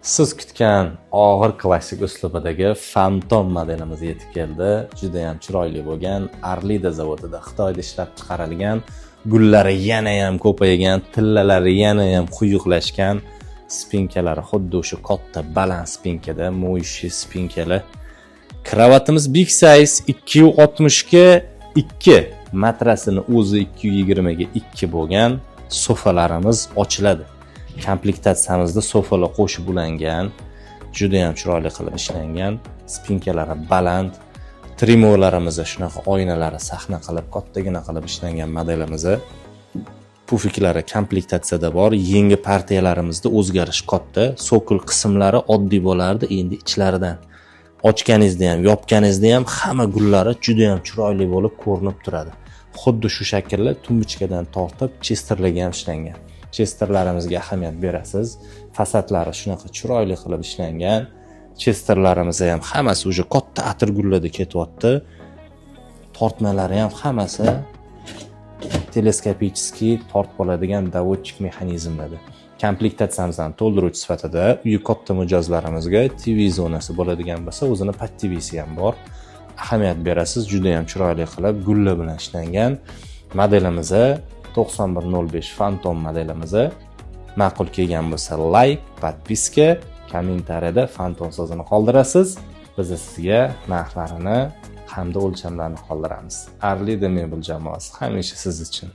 Siz kutgan og'ir klassik uslubidagi Phantom modelimiz yetib keldi. Juda ham chiroyli bo'lgan, Arlida zavodida Xitoyda ishlab chiqarilgan, gullari yana ham ko'paygan, tillalari yana ham quyuqlashgan, spinkalari xuddi o'sha katta baland spinkada, mo'yishli spinkali. Kravatimiz big size 260 ga 2, matrasini o'zi 220 ga 2 bo'lgan, sofalarimiz ochiladi. Komplektatsiyamizda sofalar qo'shib ulangan, juda ham chiroyli qilib ishlangan, spinkalari baland, trimolarimiz shunaqa oynalari sahna qilib, kattagina qilib ishlangan modelimiz. Pufiklari komplektatsiyada bor, yangi partiyalarimizda o'zgarish katta, sokul qismlari oddiy bo'lardi, endi ichlaridan ochganingizda ham, yopganingizda ham hamma gullari juda ham chiroyli bo'lib ko'rinib turadi. Xuddi shu shaklda tumbichkadan tortib chesterlarga ham ishlangan. Chesterlarimizga ahamiyat berasiz. Fasadlari shunaqa chiroyli qilib ishlangan. Chesterlarimiz ham hammasi o'sha katta atir gullarda ketyapti. Tortmalari ham hammasi teleskopichskiy tortib oladigan davodchik mexanizmlarda. Komplektatsiyamizdan to'ldiruvchi sifatida uyi katta mijozlarimizga TV zonasi bo'ladigan bo'lsa, o'zini pat TV'si ham bor. Ahamiyat berasiz, juda ham chiroyli qilib gullar bilan ishlangan. Modelimiz 9105 Phantom modelimiz. Ma'qul kelgan bo'lsa like, podpiska, kommentariyada Phantom so'zini qoldirasiz. Biz sizga narxlarini hamda o'lchamlarini qoldiramiz. Arlida mebel jamoasi hamisha siz uchun.